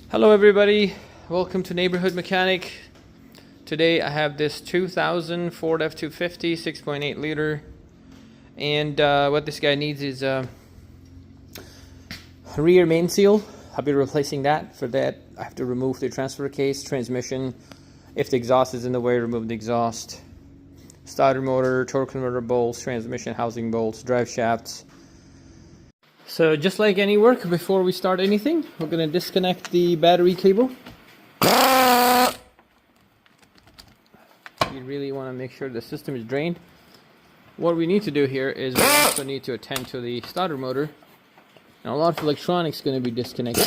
Hello everybody, welcome to Neighborhood Mechanic. Today I have this 2000 Ford F-250 6.8 liter, and what this guy needs is a rear main seal. I'll be replacing that. For that I have to remove the transfer case, transmission. If the exhaust is in the way, remove the exhaust. Starter motor, torque converter bolts, transmission housing bolts, drive shafts. So just like any work, before we start anything, we're going to disconnect the battery cable. You really want to make sure the system is drained. What we need to do here is we also need to attend to the starter motor. Now a lot of electronics is going to be disconnected.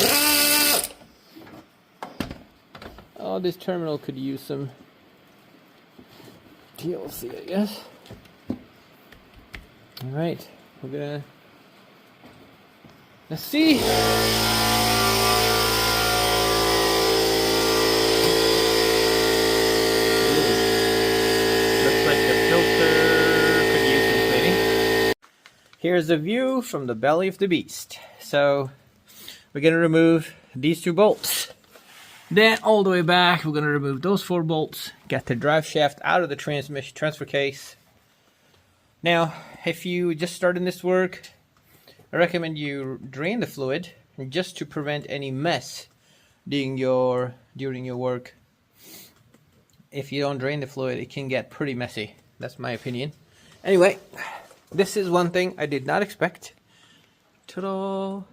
Oh, this terminal could use some TLC, I guess. Alright, we're going to... Let's see. Looks like the filter could use some cleaning. Here's a view from the belly of the beast. So we're going to remove these two bolts. Then all the way back, we're going to remove those 4 bolts. Get the drive shaft out of the transmission transfer case. Now, if you just started this work, I recommend you drain the fluid just to prevent any mess during your work. If you don't drain the fluid, it can get pretty messy. That's my opinion. Anyway, this is one thing I did not expect. Ta-da!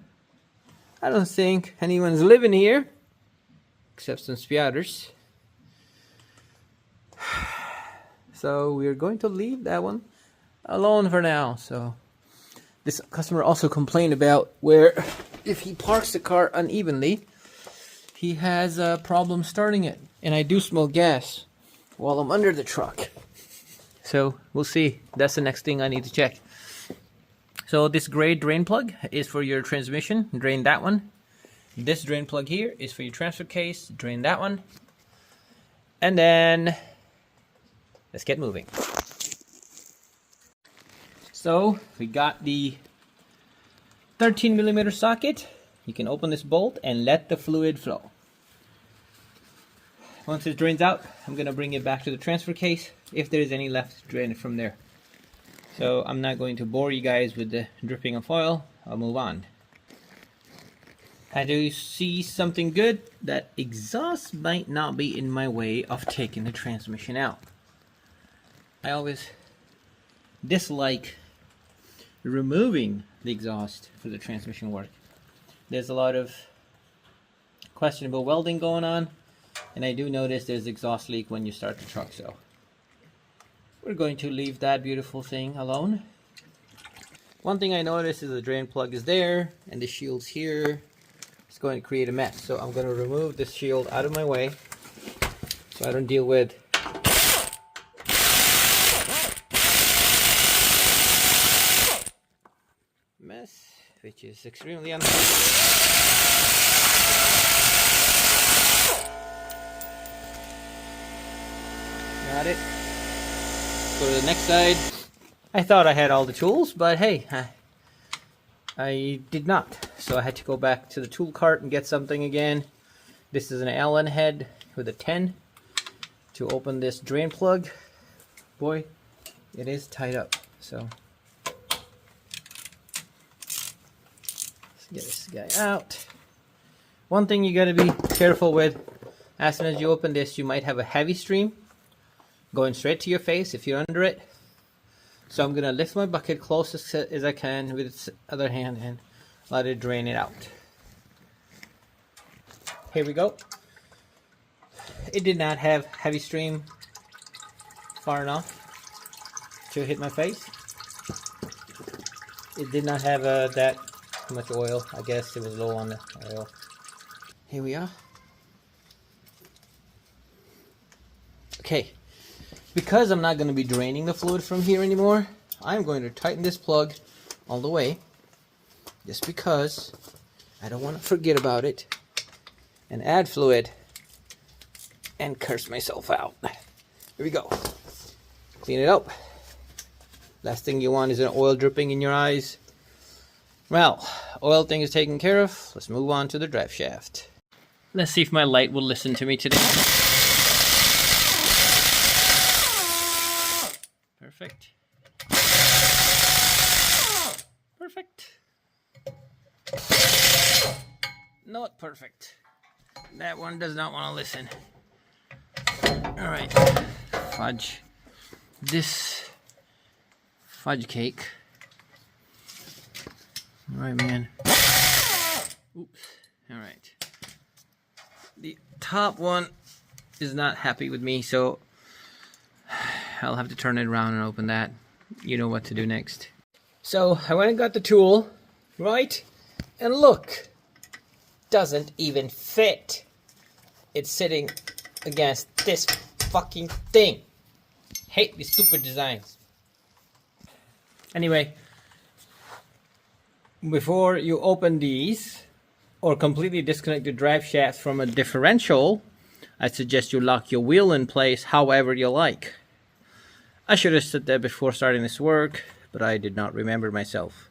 I don't think anyone's living here except some spotters. So we're going to leave that one alone for now. So this customer also complained about where if he parks the car unevenly, he has a problem starting it. And I do smell gas while I'm under the truck. So we'll see. That's the next thing I need to check. So this gray drain plug is for your transmission. Drain that one. This drain plug here is for your transfer case. Drain that one. And then let's get moving. So we got the 13mm socket. You can open this bolt and let the fluid flow. Once it drains out, I'm going to bring it back to the transfer case if there is any left to drain it from there. So I'm not going to bore you guys with the dripping of oil. I'll move on. I do see something good. That exhaust might not be in my way of taking the transmission out. I always dislike removing the exhaust for the transmission work. There's a lot of questionable welding going on, and I do notice there's exhaust leak when you start the truck. So we're going to leave that beautiful thing alone. One thing I noticed is the drain plug is there and the shield's here. It's going to create a mess, so I'm going to remove this shield out of my way so I don't deal with mess, which is extremely unhelpful. Got it. Go to the next side. I thought I had all the tools, but hey, I did not. So I had to go back to the tool cart and get something again. This is an Allen head with a 10 to open this drain plug. Boy, it is tied up. So get this guy out. One thing you gotta be careful with, as soon as you open this, you might have a heavy stream going straight to your face if you're under it. So I'm gonna lift my bucket close as I can with its other hand and let it drain it out. Here we go. It did not have heavy stream far enough to hit my face. It did not have that much oil. I guess it was low on the oil. Here we are. Okay, because I'm not going to be draining the fluid from here anymore, I'm going to tighten this plug all the way, just because I don't want to forget about it and add fluid and curse myself out. Here we go. Clean it up. Last thing you want is an oil dripping in your eyes. Well, oil thing is taken care of. Let's move on to the drive shaft. Let's see if my light will listen to me today. Perfect. Perfect. Not perfect. That one does not want to listen. Alright. Fudge. This fudge cake. Alright, man. Oops. Alright. The top one is not happy with me, so I'll have to turn it around and open that. You know what to do next. So I went and got the tool, right? And look, doesn't even fit. It's sitting against this fucking thing. Hate these stupid designs. Anyway, before you open these or completely disconnect the drive shaft from a differential, I suggest you lock your wheel in place however you like. I should have said that before starting this work, but I did not remember myself.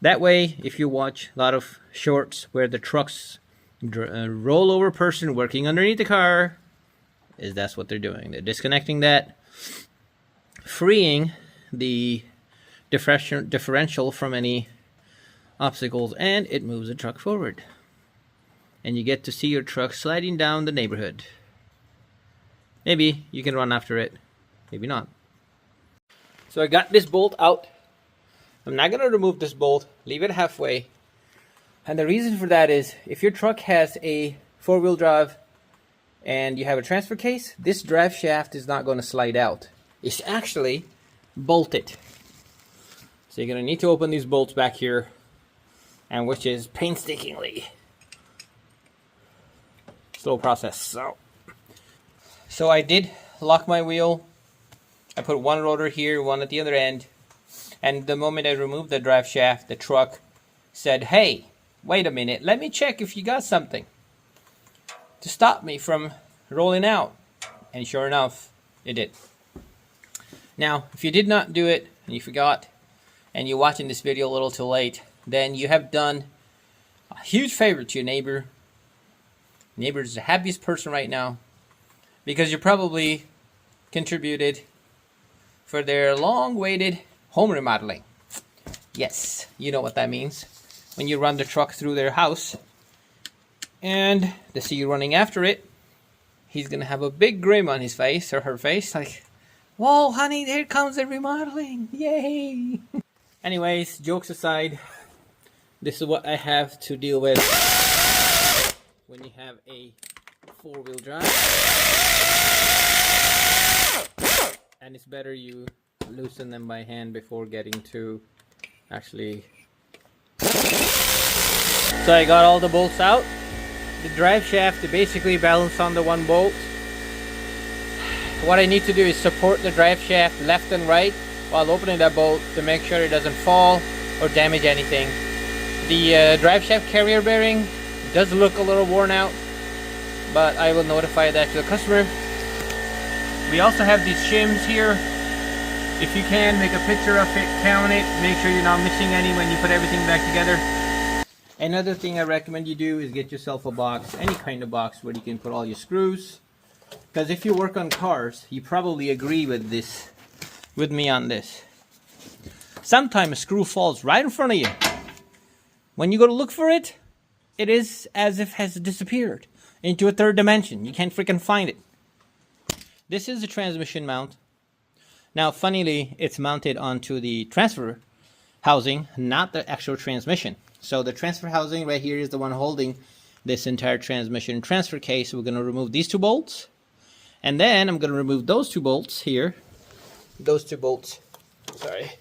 That way, if you watch a lot of shorts where the trucks roll over person working underneath the car, that's what they're doing. They're disconnecting that, freeing the differential from any obstacles, and it moves the truck forward. And you get to see your truck sliding down the neighborhood. Maybe you can run after it, maybe not. So I got this bolt out. I'm not going to remove this bolt, leave it halfway. And the reason for that is if your truck has a four-wheel drive and you have a transfer case, this drive shaft is not going to slide out. It's actually bolted. So you're going to need to open these bolts back here, and which is painstakingly slow process. So I did lock my wheel. I put one rotor here, one at the other end, and the moment I removed the drive shaft, the truck said, "Hey, wait a minute, let me check if you got something," to stop me from rolling out. And sure enough, it did. Now, if you did not do it and you forgot, and you're watching this video a little too late, then you have done a huge favor to your neighbor. Neighbor is the happiest person right now because you probably contributed for their long-awaited home remodeling. Yes, you know what that means. When you run the truck through their house and they see you running after it, he's gonna have a big grin on his face or her face, like, "Whoa, honey, here comes the remodeling, yay!" Anyways, jokes aside, this is what I have to deal with when you have a four-wheel drive. And it's better you loosen them by hand before getting to actually... So I got all the bolts out. The drive shaft is basically balanced on the one bolt. What I need to do is support the drive shaft left and right while opening that bolt to make sure it doesn't fall or damage anything. The drive shaft carrier bearing does look a little worn out, but I will notify that to the customer. We also have these shims here. If you can, make a picture of it, count it, make sure you're not missing any when you put everything back together. Another thing I recommend you do is get yourself a box, any kind of box where you can put all your screws. Because if you work on cars, you probably agree with this, with me on this. Sometimes a screw falls right in front of you. When you go to look for it, it is as if it has disappeared into a third dimension. You can't freaking find it. This is a transmission mount. Now, funnily, it's mounted onto the transfer housing, not the actual transmission. So the transfer housing right here is the one holding this entire transmission transfer case. We're going to remove these two bolts. And then I'm going to remove those two bolts here. Those two bolts. Sorry.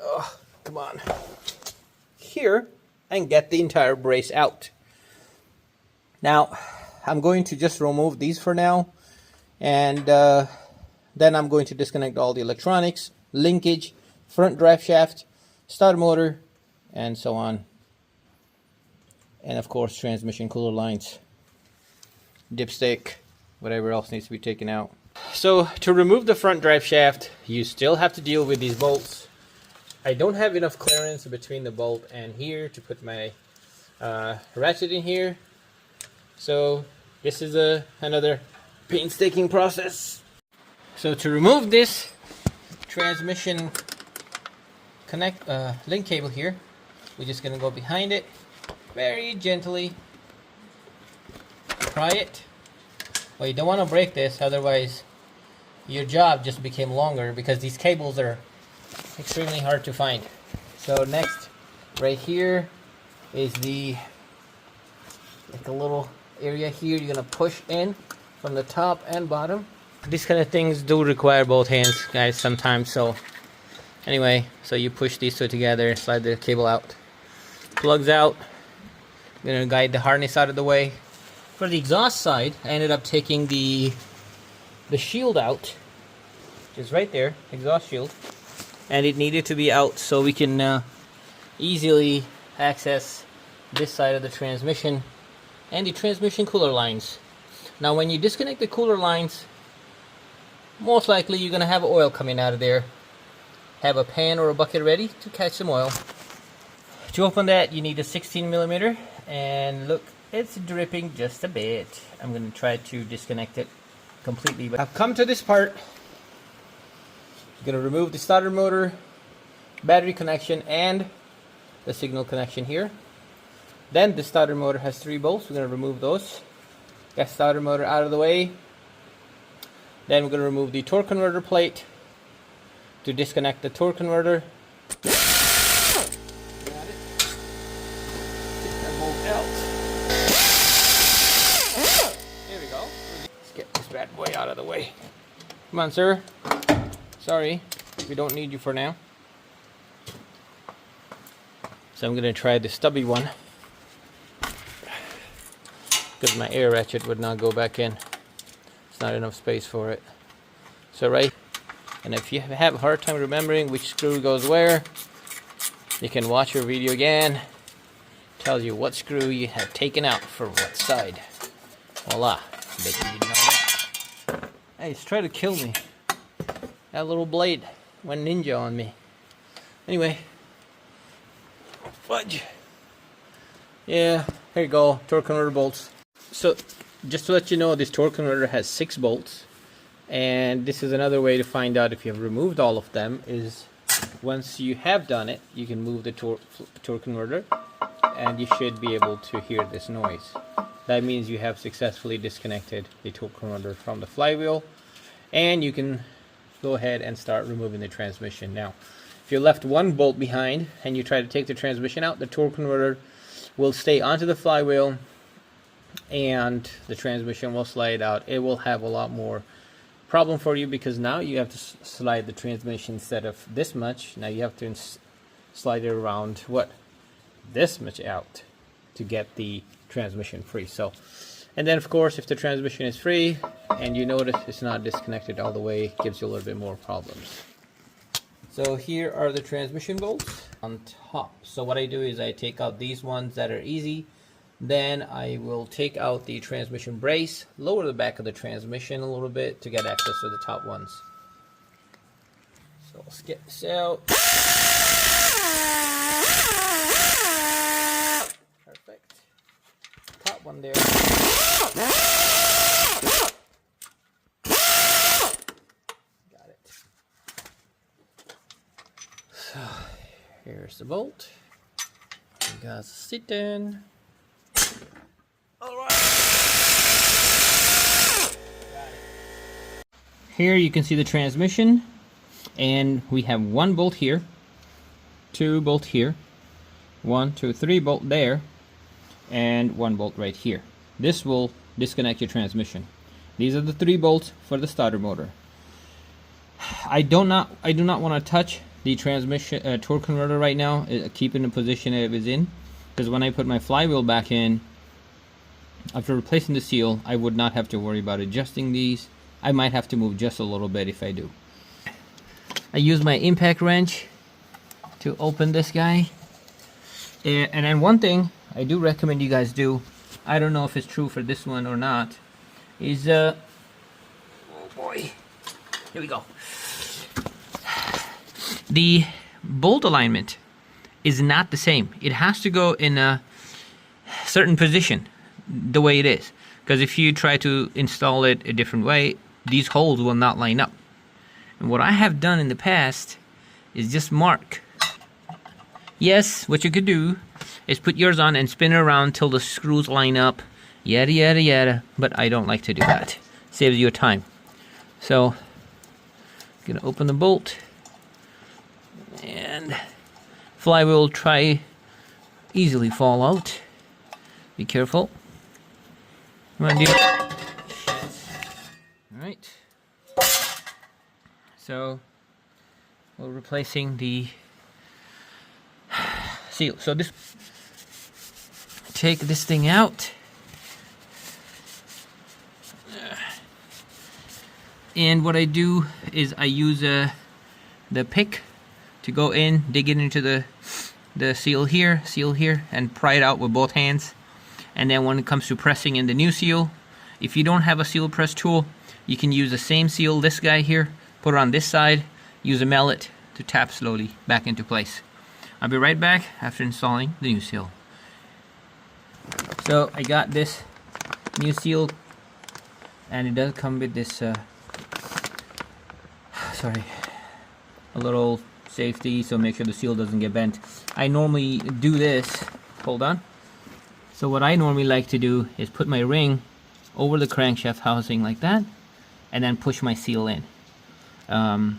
Oh, come on. Here. And get the entire brace out. Now, I'm going to just remove these for now. And then I'm going to disconnect all the electronics, linkage, front drive shaft, starter motor, and so on. And of course, transmission cooler lines, dipstick, whatever else needs to be taken out. So to remove the front drive shaft, you still have to deal with these bolts. I don't have enough clearance between the bolt and here to put my ratchet in here. So this is another painstaking process. So to remove this transmission link cable here, we're just gonna go behind it, very gently pry it. Well, you don't want to break this, otherwise your job just became longer, because these cables are extremely hard to find. So next, right here is like a little area here. You're gonna push in from the top and bottom. These kind of things do require both hands, guys, sometimes. So anyway, so you push these two together, slide the cable out, plugs out. I'm gonna guide the harness out of the way. For the exhaust side, I ended up taking the shield out, which is right there, exhaust shield, and it needed to be out so we can easily access this side of the transmission and the transmission cooler lines. Now when you disconnect the cooler lines, most likely you're going to have oil coming out of there. Have a pan or a bucket ready to catch some oil. To open that, you need a 16mm, and look, it's dripping just a bit. I'm going to try to disconnect it completely, but I've come to this part. I'm going to remove the starter motor, battery connection, and the signal connection here. Then the starter motor has 3 bolts. We're going to remove those. Got starter motor out of the way. Then we're going to remove the torque converter plate to disconnect the torque converter. Got it. Take that bolt out. There we go. Let's get this bad boy out of the way. Come on, sir. Sorry, we don't need you for now. So I'm going to try the stubby one, because my air ratchet would not go back in. It's not enough space for it. So right, and if you have a hard time remembering which screw goes where, you can watch your video again. Tells you what screw you have taken out for what side. Voila. Bet you didn't know that. Hey, he's trying to kill me. That little blade went ninja on me. Anyway. Fudge. Yeah, here you go. Torque converter bolts. So, just to let you know, this torque converter has 6 bolts. And this is another way to find out if you have removed all of them, is once you have done it, you can move the torque converter, and you should be able to hear this noise. That means you have successfully disconnected the torque converter from the flywheel, and you can go ahead and start removing the transmission. Now, if you left one bolt behind and you try to take the transmission out, the torque converter will stay onto the flywheel and the transmission will slide out. It will have a lot more problem for you, because now you have to slide the transmission instead of this much. Now you have to slide it around this much out to get the transmission free. So, and then of course, if the transmission is free and you notice it's not disconnected all the way, it gives you a little bit more problems. So here are the transmission bolts on top. So what I do is I take out these ones that are easy. Then I will take out the transmission brace, lower the back of the transmission a little bit to get access to the top ones. So let's get this out. Perfect. Top one there. Got it. So here's the bolt. You guys sit in. Alright. Here you can see the transmission, and we have 1 bolt here, 2 bolt here, 1, 2, 3 bolt there, and 1 bolt right here. This will disconnect your transmission. These are the 3 bolts for the starter motor. I do not want to touch the transmission torque converter right now. Keep it in the position it was in, because when I put my flywheel back in, after replacing the seal, I would not have to worry about adjusting these. I might have to move just a little bit if I do. I use my impact wrench to open this guy. And then one thing I do recommend you guys do, I don't know if it's true for this one or not, is oh boy, here we go. The bolt alignment is not the same. It has to go in a certain position. the way it is. Because if you try to install it a different way, these holes will not line up. And what I have done in the past is just mark. Yes, what you could do is put yours on and spin it around till the screws line up, yada yada yada, but I don't like to do that. Saves you time. So, I'm gonna open the bolt, and flywheel will try easily fall out. Be careful. Come on, dude. Alright. So, we're replacing the seal. So this, take this thing out, and what I do is I use the pick to go in, dig it into the seal here, and pry it out with both hands. And then when it comes to pressing in the new seal, if you don't have a seal press tool, you can use the same seal, this guy here, put it on this side, use a mallet to tap slowly back into place. I'll be right back after installing the new seal. So I got this new seal, and it does come with this a little safety, so make sure the seal doesn't get bent. I normally do this, hold on. So what I normally like to do is put my ring over the crankshaft housing like that, and then push my seal in. And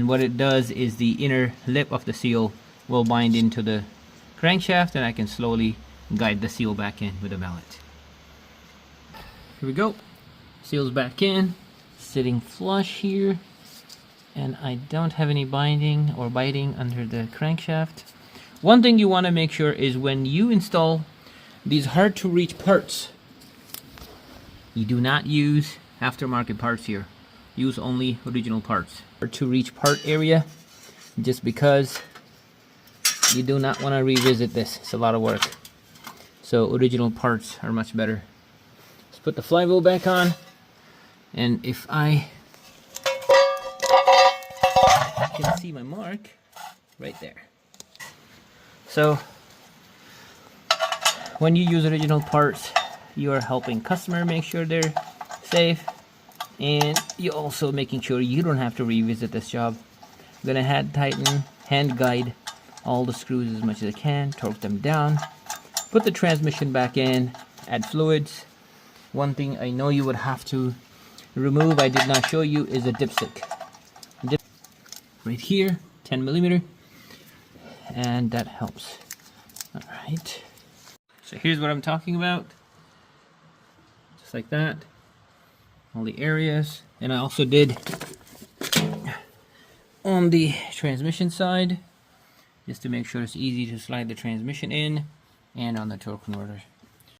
what it does is the inner lip of the seal will bind into the crankshaft, and I can slowly guide the seal back in with a mallet. Here we go. Seal's back in, sitting flush here, and I don't have any binding or biting under the crankshaft. One thing you want to make sure is when you install these hard to reach parts, you do not use aftermarket parts here. Use only original parts. Hard to reach part area, just because you do not want to revisit this. It's a lot of work. So original parts are much better. Let's put the flywheel back on, and if I can see my mark right there. So when you use original parts, you are helping customer make sure they're safe, and you're also making sure you don't have to revisit this job. I'm gonna hand tighten, hand guide all the screws as much as I can, torque them down, put the transmission back in, add fluids. One thing I know you would have to remove, I did not show you, is a dipstick. Right here, 10 millimeter, and that helps. All right, so here's what I'm talking about, just like that, all the areas. And I also did on the transmission side, just to make sure it's easy to slide the transmission in, and on the torque converter.